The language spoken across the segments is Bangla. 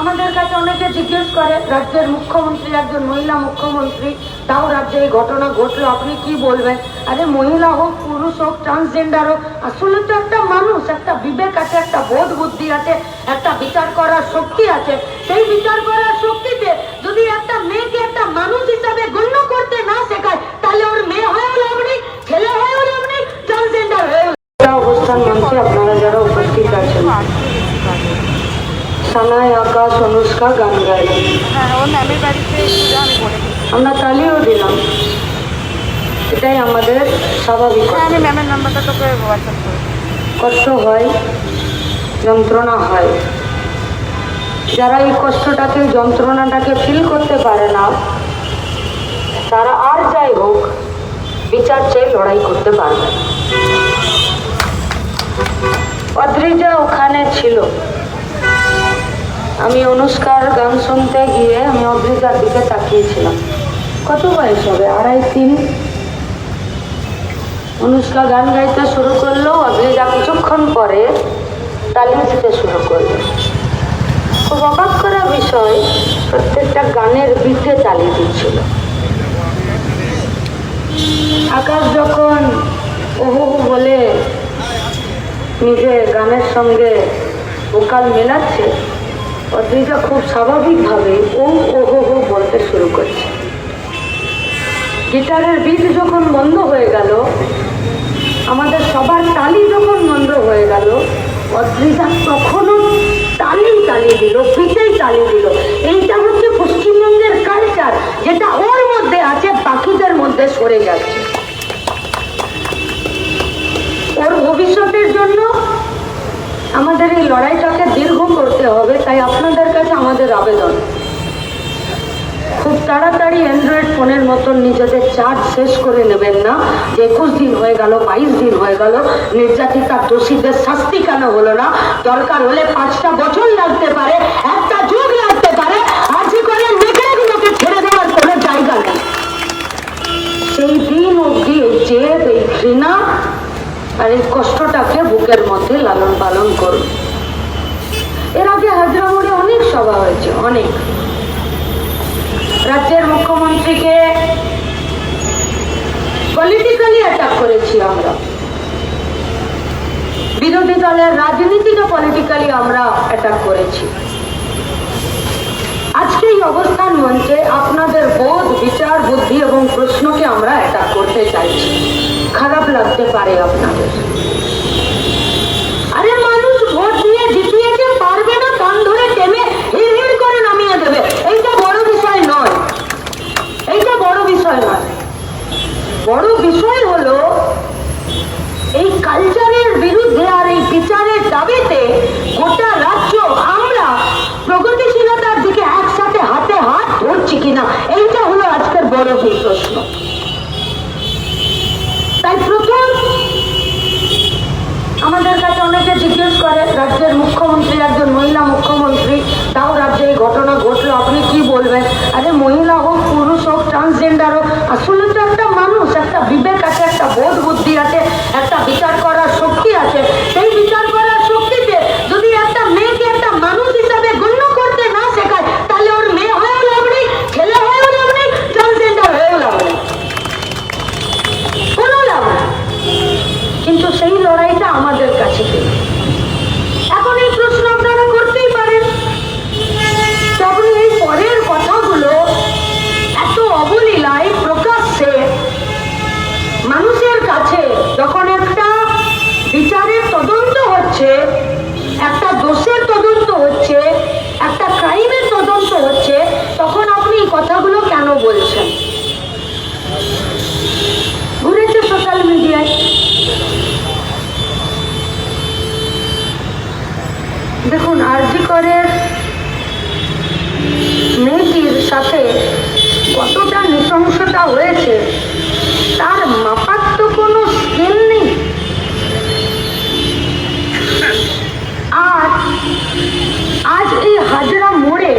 আমাদের কাছে অনেকে জিজ্ঞেস করে, রাজ্যের মুখ্যমন্ত্রী, একজন মহিলা মুখ্যমন্ত্রী, তাও রাজ্যে এই ঘটনা ঘটলো, আপনি কি বলবেন? আরে মহিলা হোক, পুরুষ হোক, ট্রান্সজেন্ডার হোক, আসলে তো একটা মানুষ, একটা বিবেক আছে, একটা বোধ বুদ্ধি আছে, একটা বিচার করার শক্তি আছে। সেই বিচার করার শক্তিতে যদি একটা মেয়েকে একটা মানুষ হিসাবে গণ্য করতে না শেখায়, তাহলে ওর মেয়ে হয়েও লাভ নেই, ছেলে হয়েও লাভ নেই, ট্রান্সজেন্ডার হয়েও। অবস্থান মঞ্চে আপনারা যারা উপস্থিত আছেন, সানাই, আকাশ, অনুষ্কা গান গাই, আমরা তালিও দিলাম, এটাই আমাদের স্বাভাবিক। আমি ম্যামের নাম্বারটা তোকে হোয়াটসঅ্যাপ করে। কষ্ট হয়, যন্ত্রণা হয়, যারা এই কষ্টটাকে, যন্ত্রণাটাকে ফিল করতে পারে না, তারা আর যাই হোক বিচার চেয়ে লড়াই করতে পারবে না। অদ্রিজা ওখানে ছিল, আমি অনুষ্কার গান শুনতে গিয়ে আমি অদ্রিজার দিকে তাকিয়েছিলাম। কত বয়স হবে? 2.5-3। অনুষ্কা গান গাইতে শুরু করলো, অদ্রিজা কিছুক্ষণ পরে তালি দিতে শুরু করলো। খুব অবাক করা বিষয়, প্রত্যেকটা গানের বিটে তালি দিচ্ছিল। আকাশ যখন ওহু বলে নিজে গানের সঙ্গে ভোকাল মেলাচ্ছে, অদ্রিজা খুব স্বাভাবিকভাবে ওহো বলতে শুরু করছে। গিটারের বিট যখন বন্ধ হয়ে গেল, আমাদের সবার তালি যখন বন্ধ হয়ে গেল, অদ্রিজা তখনও তালি দিল, বিটেই তালি দিল। এইটা হচ্ছে পশ্চিমবঙ্গের কালচার, যেটা ওর মধ্যে আছে, বাকিদের মধ্যে সরে যাচ্ছে। ওর ভবিষ্যতের জন্য আমাদের এই লড়াইটাকে দীর্ঘ করতে হবে। তাই আপনাদের কাছে আমাদের আবেদন, খুব তাড়াতাড়ি অ্যান্ড্রয়েড ফোনের মতন নিজেদের চার্জ শেষ করে নেবেন না। যে 21 দিন হয়ে গেল, 22 দিন হয়ে গেল, নির্যাতিতার দোষীদের শাস্তি কেন হলো না? দরকার হলে 5টা বছর লাগতে পারে, একটা যুগ লাগতে পারে, আজই করে নেকড়েগুলোকে ছেড়ে দেওয়ার কোনো জায়গা নেই। সেই দিন অবধি এই জেদ, এই ঘৃণা আর এই কষ্টটাকে বুকের মধ্যে লালন পালন করুন। এর আগে হাজরা মোড়ে অনেক সভা হয়েছে, অনেক। রাজ্যের মুখ্যমন্ত্রীকে পলিটিক্যালি অ্যাটাক করেছি আমরা, বিরোধী দলের রাজনীতিকে পলিটিক্যালি আমরা অ্যাটাক করেছি। আজকে এই অবস্থান মঞ্চে আপনাদের বোধ, বিচার, বুদ্ধি এবং প্রশ্নকে আমরা অ্যাটাক করতে চাইছি। খারাপ লাগতে পারে আপনাদের। আরে মানুষ ভোট দিয়ে জিতিয়েছে, পারবে না কান ধরে টেনে হিড় করে নামিয়ে দেবে, এইটা বড় বিষয় নয়। এইটা বড় বিষয় নয়। বড় বিষয় হলো এই কালচারের বিরুদ্ধে আর এই বিচারের দাবিতে গোটা রাজ্য আমরা প্রগতিশীলতার দিকে একসাথে হাতে হাত ধরছি কিনা, এইটা হলো আজকের বড় প্রশ্ন। তাই প্রথম আমাদের কাছে অনেকে জিজ্ঞেস করে, রাজ্যের মুখ্যমন্ত্রী, একজন মহিলা মুখ্যমন্ত্রী, তাও রাজ্যে এই ঘটনা ঘটলো, আপনি কি বলবেন? আরে মহিলা হোক, পুরুষ হোক, ট্রান্সজেন্ডার হোক, আসলে তো একটা মানুষ, একটা বিবেক আছে, একটা বোধ বুদ্ধি আছে, একটা বিচার করার শক্তি আছে। সেই বিচার করার শক্তিতে যদি একটা মেয়েকে একটা মানুষ হিসাবে গণ্য করতে না শেখায়, তাহলে ওর মেয়ে হয়েও লাভ নেই, ছেলে হয়েও লাভ নেই, ট্রান্সজেন্ডার হয়েও লাভ নেই, কোনো লাভ নেই। কিন্তু সেই লড়াইটা আমাদের কাছে নেই। এখন এই প্রশ্ন আপনারা করতেই পারেন, তখন এই পরের কথাগুলো এত অবলীলায় প্রকাশ্যে মানুষের কাছে যখন একটা বিচারের তদন্ত হচ্ছে, একটা দোষের তদন্ত হচ্ছে, একটা ক্রাইমের তদন্ত হচ্ছে, তখন আপনি এই কথাগুলো কেন বলছেন? ঘুরেছে সোশ্যাল মিডিয়ায়। দেখুন, আরজি করের মেয়েটির সাথে কতটা নৃশংসতা হয়েছে তার মাপার তো কোনো স্কেল নেই। আর আজ এই হাজরা মোড়ে,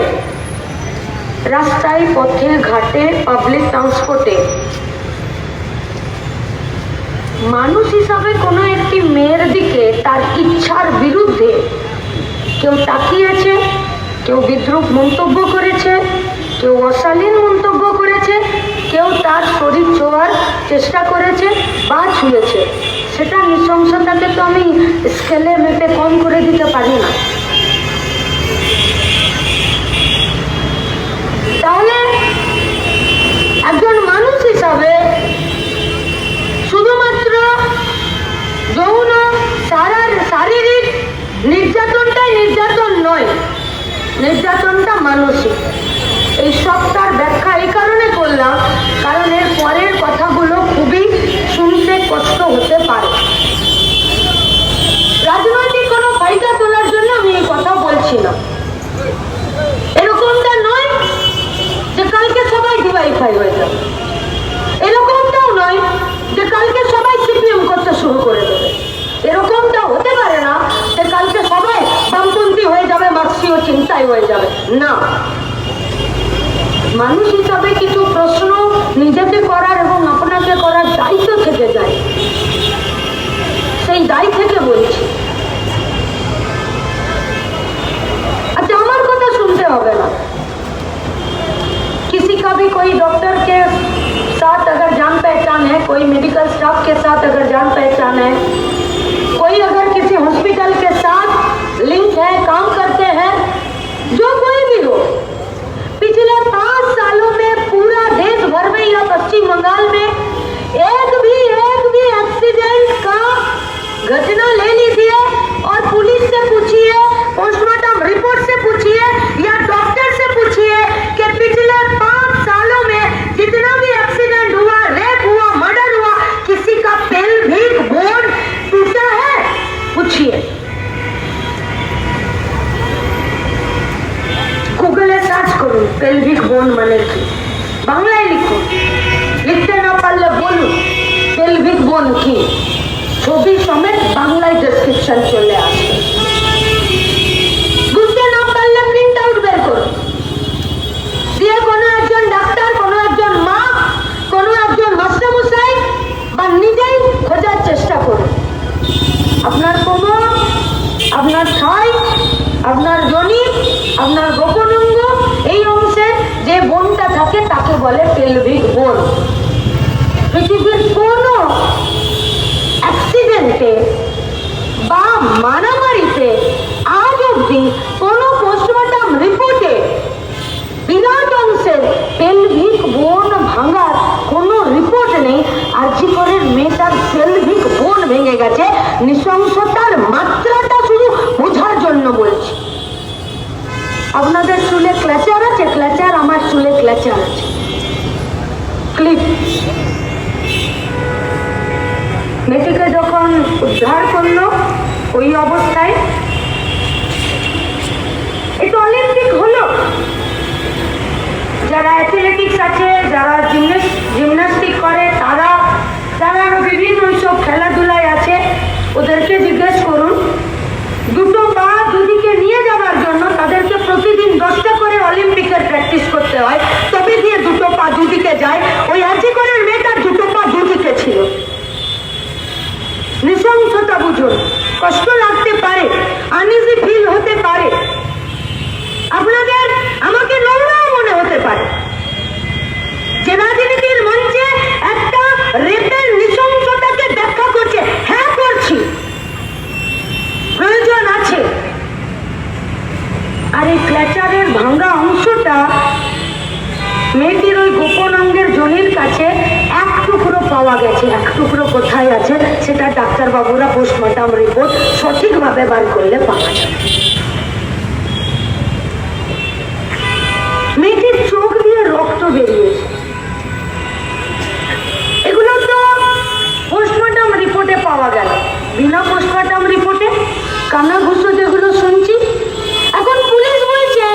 রাস্তায়, পথে, ঘাটে, পাবলিক ট্রান্সপোর্টে মানুষ হিসাবে কোনো একটি মেয়ের দিকে তার ইচ্ছার বিরুদ্ধে কেউ তাকিয়েছে, কেউ বিদ্রূপ মন্তব্য করেছে, কেউ অশালীন মন্তব্য করেছে, কেউ তার শরীর ছোঁয়ার চেষ্টা করেছে বা ছুঁয়েছে। সেটা নৃশংসতাকে তো আমি স্কেলে মেপে কম করে দিতে পারি না। তাহলে একজন মানুষ হিসাবে শুধুমাত্র যৌন শারীরিক নির্যাতনটাই নির্যাতন নয়, নির্যাতনটা মানসিক। এই সবটার ব্যাখ্যা এই কারণে করলাম, কারণ এর পরের কথাগুলো খুবই শুনতে কষ্ট হতে পারে। রাজনৈতিক কোনো ফায়দা তোলার জন্য আমি এই কথা বলছি না। এরকমটা নয় যে কালকে সবাই ডিওয়াইফাই হয়ে যাবে, এরকমটাও নয় যে কালকে সবাই সিপিএম করতে শুরু করে দেবে, এরকমটা হতে পারে না যে কালকে সবাই বামপন্থী হয়ে যাবে, মার্ক্সীয় চিন্তায় হয়ে যাবে না। মানুষ হিসাবে কিছু প্রশ্ন নিজেকে করার এবং আপনাকে করার দায়িত্ব থেকে যায়, সেই দায় থেকে বলছি। अच्छा আমার কথা শুনতে হবে না। किसी का भी कोई डॉक्टर के साथ अगर जान पहचान है, कोई मेडिकल स्टाफ के साथ अगर जान पहचान है, कोई अगर किसी हॉस्पिटल के साथ लिंक है, काम करते हैं, जो कोई भी हो, पिछले 5 सालों में पूरा देश भर में या पश्चिम बंगाल में एक भी एक्सीडेंट का घटना ले लीजिए और पुलिस से पूछिए, पोस्टमार्टम रिपोर्ट से पूछिए या डॉक्टर से पूछिए कि पिछले 5 सालों में जितना भी एक्सीडेंट हुआ, रेप हुआ, मर्डर हुआ, किसी का पेल्विक बोन टूटा है? पूछिए। गूगले सर्च करो पेल्विक बोन माने की, बांग्लाয় লিখুন, লিখতে না পারলে বলুন পেলভিক বোন কি, ছবি সমেত বাংলায় ডেসক্রিপশন চলে আসবে। বুঝতে না পারলে প্রিন্ট আউট বের করুন, দিয়ে কোনো একজন ডাক্তার, কোনো একজন মা, কোনো একজন মাস্টারমশাই বা নিজেই খোঁজার চেষ্টা করুন। আপনার কোমর, আপনার থাই, আপনার যোনি, আপনার গোপন অঙ্গ, এই অংশে যে বোনটা থাকে তাকে বলে পেলভিক বোন। পৃথিবীর কোনো অ্যাক্সিডেন্টে বা মারামারিতে আজ অব্দি কোনো পোস্টমর্টম রিপোর্টে বিরাট অংশের পেলভিক বোন ভাঙার কোনো রিপোর্ট নেই। আরজি করের মেয়েটার পেলভিক বোন ভেঙে গেছে, নৃশংসতার মাত্রাটা শুধু বোঝার জন্য বলছি। আপনাদের চুলে ক্ল্যাচার আছে, ক্ল্যাচার, আমার চুলে ক্ল্যাচার আছে, ক্লিপ। মেয়েটিকে যখন উদ্ধার করলো ওই অবস্থায়, এটা অলিম্পিক হলো, যারা অ্যাথলেটিক্স আছে, যারা জিমন্যাস্টিক করে, তারা যারা আরো বিভিন্ন সব খেলাধুলায় আছে, ওদেরকে জিজ্ঞেস করুন, দুটো পা দুদিকে নিয়ে যাওয়ার জন্য তাদেরকে প্রতিদিন 10টা করে অলিম্পিকের প্র্যাকটিস করতে হয়, তবে দিয়ে দুটো পা দুদিকে যায়। ওই আরজি করের মেয়েটার দুটো পা দুদিকে ছিল। নৃশংসতা বুঝুন, কষ্ট লাগতে পারে, আনইজি ফিল হতে পারে, আপনাদের আমাকে নোংরাও মনে হতে পারে যে রাজনীতির মঞ্চে একটা রেপের নৃশংসতাকে ব্যাখ্যা করছে। হ্যাঁ করছি, প্রয়োজন আছে। আর এই ক্ল্যাচারের ভাঙা অংশটা মেয়েটির ওই গোপন অঙ্গের জনির কাছে এক টুকরো পাওয়া গেছে। এক টুকরো কোথায় আছে সেটা ডাক্তারবাবুরা পোস্টমর্টম রিপোর্ট সঠিকভাবে বার করলে পাওয়া যাবে। মেয়েটির চোখ দিয়ে রক্ত বেরিয়েছে, এগুলো তো পোস্টমর্টম রিপোর্টে পাওয়া গেল। বিনা পোস্টমর্টম রিপোর্টে কানাঘুষো যেগুলো শুনছি, এখন পুলিশ বলছে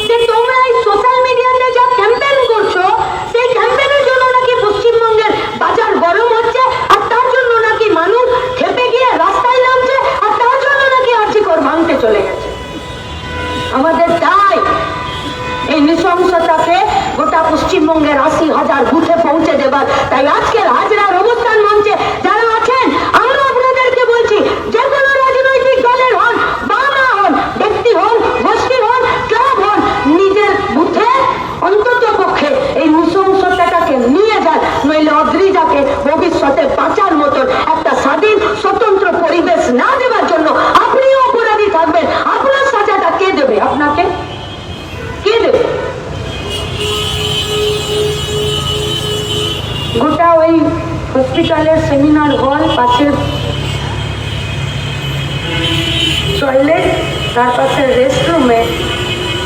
যে তোমরা এই সোশ্যাল মিডিয়াতে যা ক্যাম্পেইন করছো, সেই ক্যাম্পেইনের জন্য নাকি পশ্চিমবঙ্গের বাজার গরম হচ্ছে, আর তার জন্য নাকি মানুষ খেপে গিয়ে রাস্তায় নামছে, আর তার জন্য নাকি আরজি কর ভাঙতে চলে গেছে। আমাদের দায় এই নৃশংসতাকে গোটা পশ্চিমবঙ্গের 80,000 বুথে পৌঁছে দেবার। তাই আজকের হাজরার অবস্থান মঞ্চে যারা আছেন, আমরা আপনাদেরকে বলছি, যে কোনো রাজনৈতিক দলের হন বা না হন, ব্যক্তি হন, গোষ্ঠী হন, হসপিটালের সেমিনার হল, পাশে টয়লেট, তার পাশে রেস্টরুমে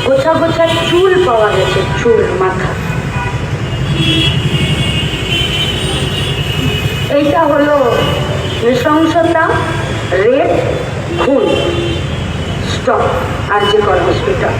গোছা গোছা চুল পাওয়া গেছে, চুল মাথা। এইটা হলো নৃশংসতা, রেপ, খুন, স্টপ আর জি কর হসপিটাল।